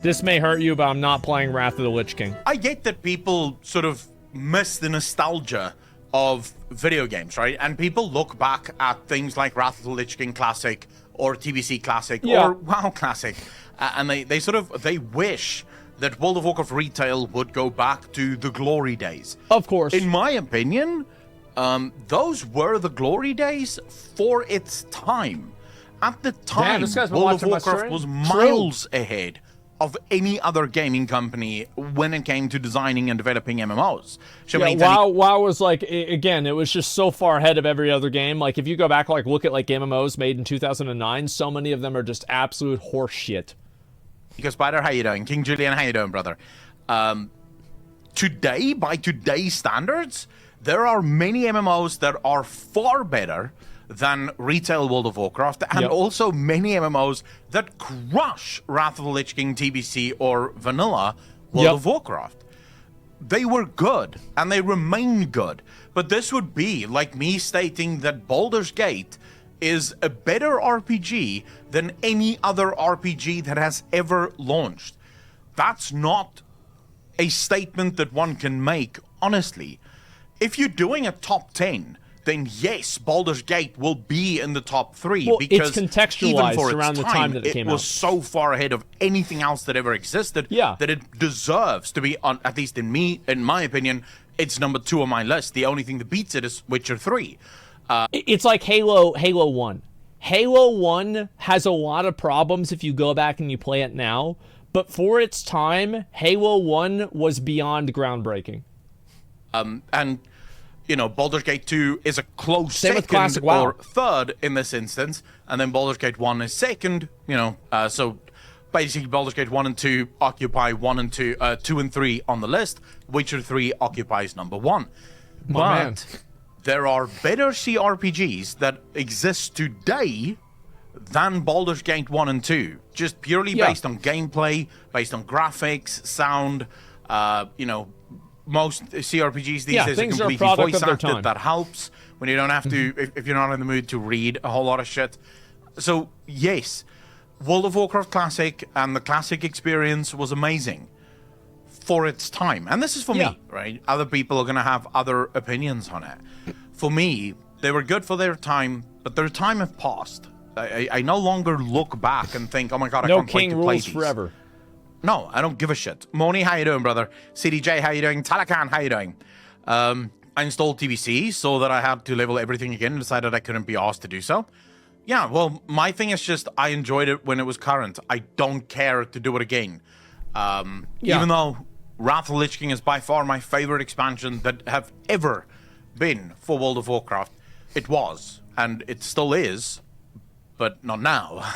This may hurt you, but I'm not playing Wrath of the Lich King. I get that people sort of miss the nostalgia of video games, right? And people look back at things like Wrath of the Lich King Classic or TBC Classic or WoW Classic, and they wish that World of Warcraft retail would go back to the glory days. Of course. In my opinion, those were the glory days for its time. At the time, World of Warcraft was miles ahead of any other gaming company when it came to designing and developing MMOs. WoW was like, again, it was just so far ahead of every other game. Like, if you go back, like, look at, like, MMOs made in 2009, so many of them are just absolute horse shit. Because Spider, how you doing? King Julian, how you doing, brother? Today, by today's standards, there are many MMOs that are far better than retail World of Warcraft, and also many MMOs that crush Wrath of the Lich King, TBC, or vanilla World of Warcraft. They were good, and they remain good. But this would be like me stating that Baldur's Gate is a better RPG than any other RPG that has ever launched. That's not a statement that one can make, honestly. If you're doing a top 10, then yes, Baldur's Gate will be in the top 3 because it's contextualized around the time that it came out. It was so far ahead of anything else that ever existed that it deserves to be on. At least in my opinion, it's number 2 on my list. The only thing that beats it is Witcher 3. It's like Halo 1. Halo 1 has a lot of problems if you go back and you play it now, but for its time, Halo 1 was beyond groundbreaking. And you know, Baldur's Gate 2 is a close second or third in this instance, and then Baldur's Gate 1 is second, you know, so basically Baldur's Gate 1 and 2 occupy 2 and 3 on the list. Witcher 3 occupies number 1. But there are better CRPGs that exist today than Baldur's Gate 1 and 2, just purely based on gameplay, based on graphics, sound, you know, most CRPGs these days are completely voice acted. That helps when you don't have to, if you're not in the mood to read a whole lot of shit. So, yes, World of Warcraft Classic and the Classic experience was amazing for its time. And this is for me, right? Other people are going to have other opinions on it. For me, they were good for their time, but their time have passed. I no longer look back and think, oh my god, I can't wait to play these. Forever. No, I don't give a shit. Moni, how you doing, brother? CDJ, how you doing? Talakan, how you doing? I installed TBC so that I had to level everything again and decided I couldn't be asked to do so. Yeah, well, my thing is just I enjoyed it when it was current. I don't care to do it again. Even though Wrath of the Lich King is by far my favorite expansion that have ever been for World of Warcraft. It was, and it still is, but not now.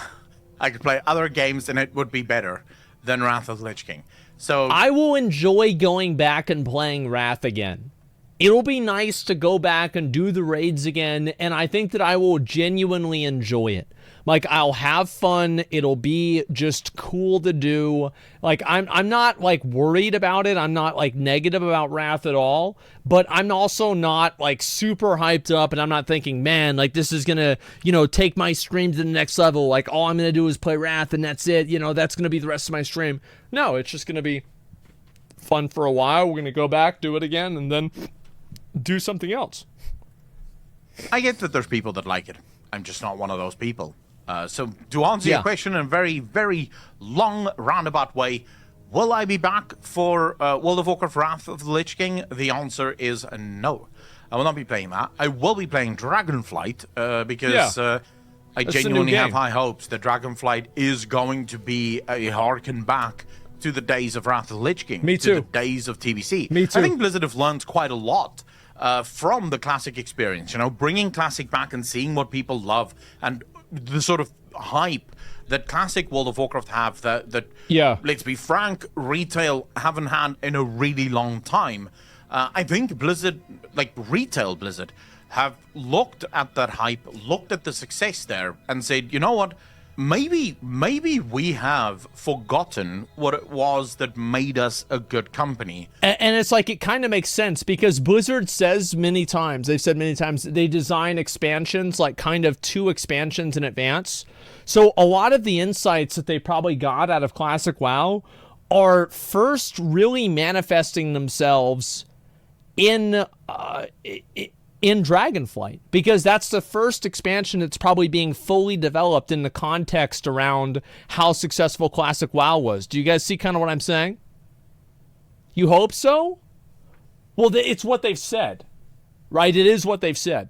I could play other games and it would be better than Wrath of the Lich King. So I will enjoy going back and playing Wrath again. It'll be nice to go back and do the raids again, and I think that I will genuinely enjoy it. Like, I'll have fun. It'll be just cool to do. Like, I'm not, like, worried about it. I'm not, like, negative about Wrath at all. But I'm also not, like, super hyped up, and I'm not thinking, man, like, this is gonna, you know, take my stream to the next level. Like, all I'm gonna do is play Wrath, and that's it. You know, that's gonna be the rest of my stream. No, it's just gonna be fun for a while. We're gonna go back, do it again, and then do something else. I get that there's people that like it. I'm just not one of those people. So to answer your question in a very, very long, roundabout way, will I be back for World of Warcraft Wrath of the Lich King? The answer is no. I will not be playing that. I will be playing Dragonflight because I genuinely have high hopes that Dragonflight is going to be a harken back to the days of Wrath of the Lich King. Me too. To the days of TBC. Me too. I think Blizzard have learned quite a lot from the Classic experience. You know, bringing Classic back and seeing what people love and the sort of hype that Classic World of Warcraft have that let's be frank, retail haven't had in a really long time. I think Blizzard, like retail Blizzard, have looked at that hype, looked at the success there, and said, you know what, maybe we have forgotten what it was that made us a good company. And it's like, it kind of makes sense because Blizzard says many times, they've said many times, they design expansions like kind of 2 expansions in advance. So a lot of the insights that they probably got out of Classic WoW are first really manifesting themselves in Dragonflight, because that's the first expansion that's probably being fully developed in the context around how successful Classic WoW was. Do you guys see kind of what I'm saying? You hope so? Well, it's what they've said, right? It is what they've said.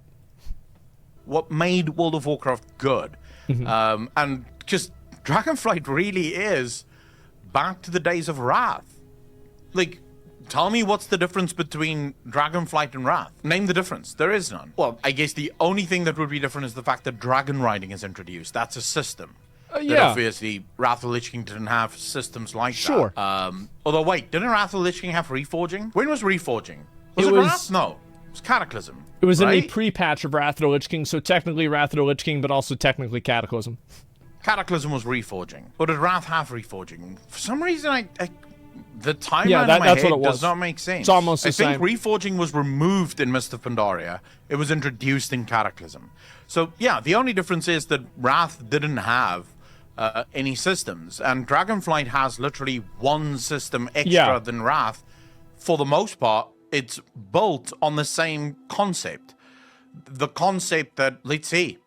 What made World of Warcraft good, and just Dragonflight really is back to the days of Wrath. Like, tell me what's the difference between Dragonflight and Wrath? Name the difference. There is none. Well, I guess the only thing that would be different is the fact that dragon riding is introduced. That's a system. Yeah. That obviously, Wrath of the Lich King didn't have systems like sure. that. Although, wait, didn't Wrath of the Lich King have Reforging? When was Reforging? Was it Wrath? No. It was Cataclysm. It was right? in a pre-patch of Wrath of the Lich King, so technically Wrath of the Lich King, but also technically Cataclysm. Cataclysm was Reforging. Or did Wrath have Reforging? For some reason, the timeline in my that's head what it was. does not make sense. It's almost the same. I think Reforging was removed in Mist of Pandaria. It was introduced in Cataclysm. So, yeah, the only difference is that Wrath didn't have any systems. And Dragonflight has literally one system extra than Wrath. For the most part, it's built on the same concept. The concept that, let's see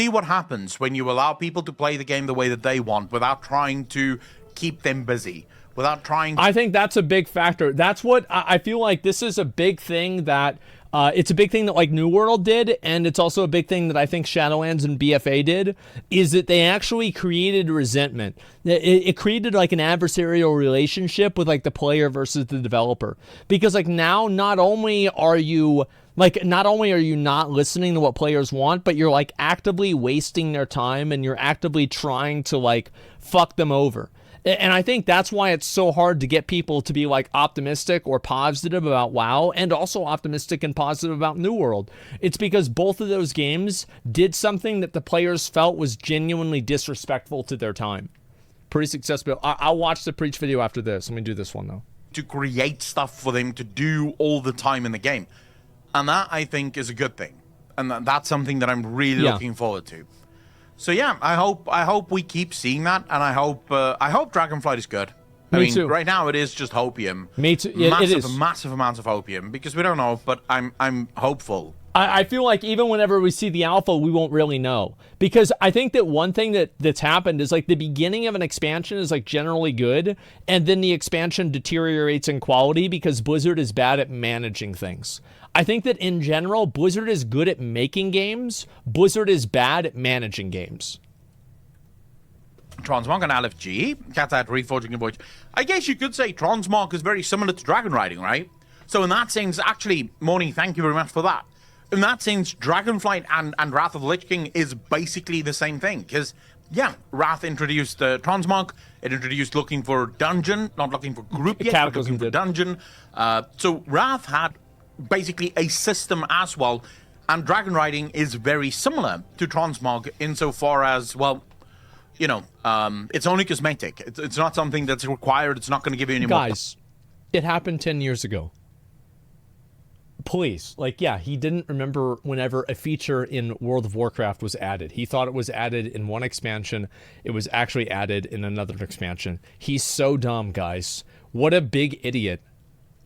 what happens when you allow people to play the game the way that they want without trying to keep them busy, without trying to... I think that's a big factor. That's what I feel like. This is a big thing that it's a big thing that like New World did, and it's also a big thing that I think Shadowlands and BFA did, is that they actually created resentment. It created like an adversarial relationship with like the player versus the developer, because like now not only are you not listening to what players want, but you're like actively wasting their time and you're actively trying to like fuck them over. And I think that's why it's so hard to get people to be like optimistic or positive about WoW, and also optimistic and positive about New World. It's because both of those games did something that the players felt was genuinely disrespectful to their time. Pretty successful. I'll watch the Preach video after this. Let me do this one though. To create stuff for them to do all the time in the game. And that, I think, is a good thing. And that's something that I'm really looking forward to. So yeah, I hope we keep seeing that, and I hope Dragonflight is good. Me too. Right now it is just hopium. Me too. It is massive amounts of hopium, because we don't know, but I'm hopeful. I feel like even whenever we see the alpha, we won't really know, because I think that one thing that's happened is like the beginning of an expansion is like generally good, and then the expansion deteriorates in quality because Blizzard is bad at managing things. I think that in general, Blizzard is good at making games. Blizzard is bad at managing games. Transmog and LFG, Cat at Reforging and Voyage. I guess you could say Transmog is very similar to Dragon Riding, right? So in that sense, actually, Morning, thank you very much for that. In that sense, Dragonflight and Wrath of the Lich King is basically the same thing. Because, yeah, Wrath introduced Transmog. It introduced looking for dungeon, not looking for group yet, but looking for dungeon. So Wrath had basically a system as well. And Dragon Riding is very similar to Transmog insofar as, well, you know, it's only cosmetic. It's not something that's required. It's not going to give you any more. Guys, it happened 10 years ago. Please, like, yeah, he didn't remember whenever a feature in World of Warcraft was added. He thought it was added in one expansion. It was actually added in another expansion. He's so dumb, guys. What a big idiot.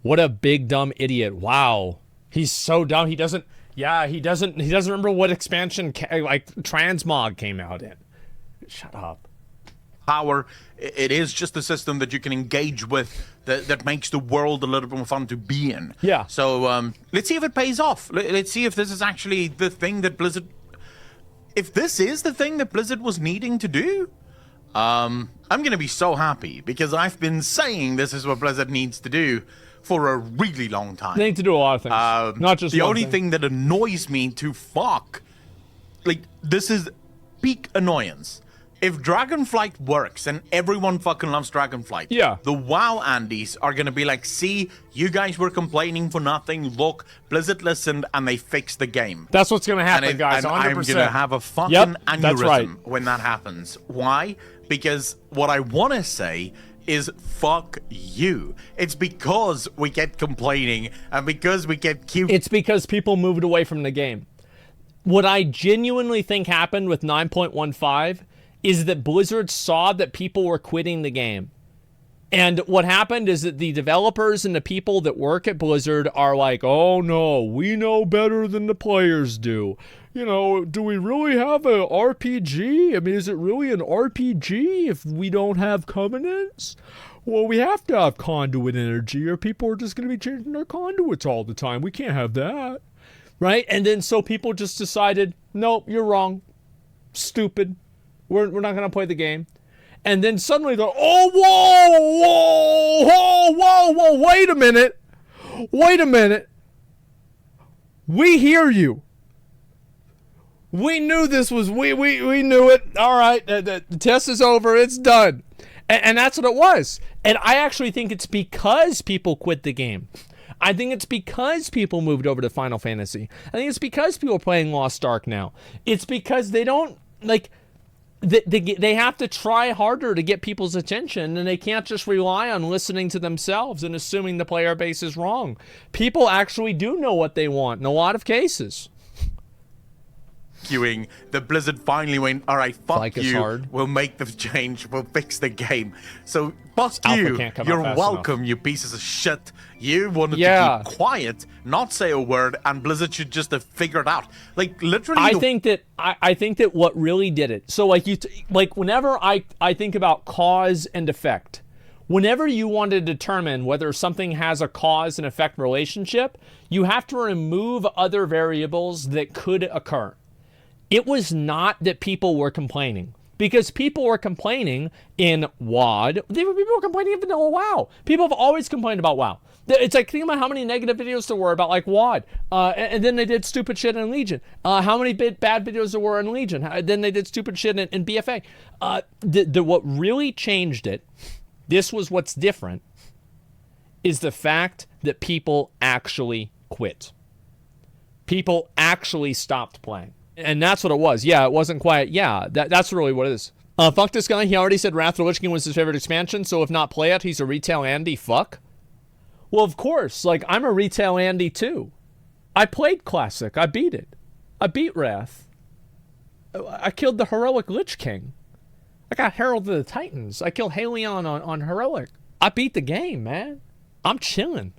What a big dumb idiot. Wow. He's so dumb. He doesn't remember what expansion like Transmog came out in. Shut up. Power, it is just a system that you can engage with that makes the world a little bit more fun to be in. Yeah. So let's see if it pays off. Let's see if this is actually the thing that Blizzard... If this is the thing that Blizzard was needing to do, I'm going to be so happy, because I've been saying this is what Blizzard needs to do for a really long time. They need to do a lot of things. Not just the one only thing that annoys me to fuck, like, this is peak annoyance. if Dragonflight works and everyone fucking loves Dragonflight, yeah, the WoW Andes are gonna be like, see, you guys were complaining for nothing. Look, Blizzard listened and they fixed the game. That's what's gonna happen, guys. And 100%. I'm gonna have a fucking aneurysm that's right. when that happens. Why? Because what I want to say is fuck you. It's because we kept complaining and because we kept It's because people moved away from the game. What I genuinely think happened with 9.15 is that Blizzard saw that people were quitting the game. And what happened is that the developers and the people that work at Blizzard are like, oh no, we know better than the players do. You know, do we really have a RPG? I mean, is it really an RPG if we don't have covenants? Well, we have to have conduit energy or people are just going to be changing their conduits all the time. We can't have that. Right? And then so people just decided, nope, you're wrong. Stupid. We're not going to play the game. And then suddenly they're, oh, whoa, wait a minute. Wait a minute. We hear you. We knew this was, we knew it. All right, the test is over. It's done. And that's what it was. And I actually think it's because people quit the game. I think it's because people moved over to Final Fantasy. I think it's because people are playing Lost Ark now. It's because they don't, like, they have to try harder to get people's attention, and they can't just rely on listening to themselves and assuming the player base is wrong. People actually do know what they want in a lot of cases. The Blizzard finally went, all right, fuck like you, we'll make the change, we'll fix the game. So, fuck you, you're welcome, you pieces of shit. You wanted to keep quiet, not say a word, and Blizzard should just have figured out. Like, literally... I think that what really did it, so like whenever I think about cause and effect, whenever you want to determine whether something has a cause and effect relationship, you have to remove other variables that could occur. It was not that people were complaining, because people were complaining in WoD. People were complaining in vanilla WoW. People have always complained about WoW. It's like, think about how many negative videos there were about like WoD. And then they did stupid shit in Legion. How many bad videos there were in Legion. Then they did stupid shit in BFA. What really changed it, this was what's different, is the fact that people actually quit. People actually stopped playing. And that's what it was. Yeah, it wasn't quiet. Yeah, that's really what it is. Fuck this guy. He already said Wrath of the Lich King was his favorite expansion, so if not play it, he's a retail Andy. Fuck. Well, of course. Like, I'm a retail Andy, too. I played Classic. I beat it. I beat Wrath. I killed the heroic Lich King. I got Herald of the Titans. I killed Halion on heroic. I beat the game, man. I'm chilling.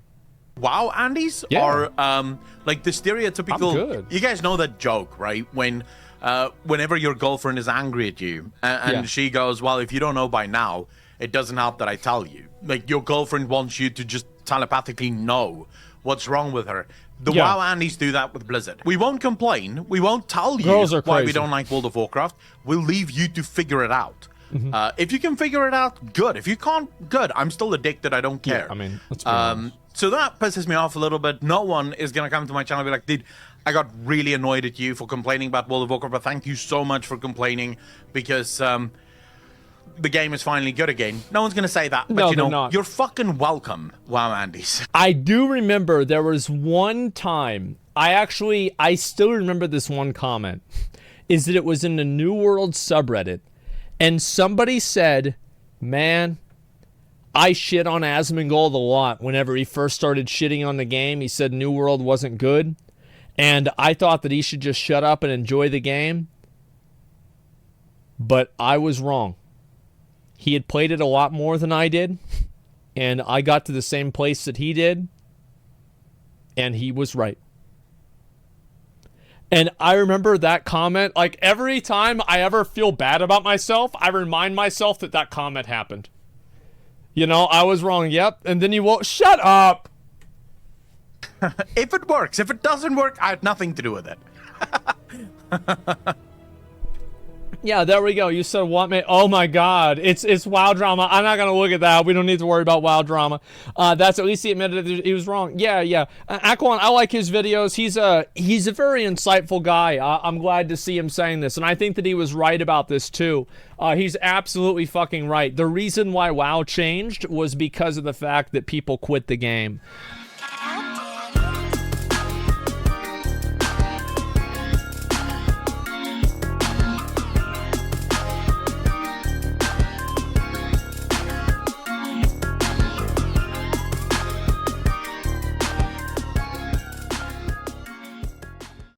WoW Andes are like the stereotypical. You guys know that joke, right? When whenever your girlfriend is angry at you and she goes, well, if you don't know by now, it doesn't help that I tell you. Like, your girlfriend wants you to just telepathically know what's wrong with her. The WoW Andes do that with Blizzard. We won't complain. We won't tell you why we don't like World of Warcraft. We'll leave you to figure it out. If you can figure it out, good. If you can't, good. I'm still addicted. I don't care. Yeah, I mean, let's be honest. So that pisses me off a little bit. No one is going to come to my channel and be like, dude, I got really annoyed at you for complaining about World of Warcraft, but thank you so much for complaining because the game is finally good again. No one's going to say that, but you're fucking welcome, WoW Andes. I do remember there was one time, I still remember this one comment, is that it was in the New World subreddit, and somebody said, man, I shit on Asmongold a lot whenever he first started shitting on the game. He said New World wasn't good. And I thought that he should just shut up and enjoy the game. But I was wrong. He had played it a lot more than I did. And I got to the same place that he did. And he was right. And I remember that comment. Like, every time I ever feel bad about myself, I remind myself that that comment happened. You know, I was wrong. Yep. And then you won't. Shut up. If it works. If it doesn't work, I had nothing to do with it. Yeah, there we go. You said what, mate? Oh my God, it's WoW drama. I'm not gonna look at that. We don't need to worry about WoW drama. That's at least he admitted that he was wrong. Yeah. Accolonn, I like his videos. He's a very insightful guy. I'm glad to see him saying this, and I think that he was right about this too. He's absolutely fucking right. The reason why WoW changed was because of the fact that people quit the game.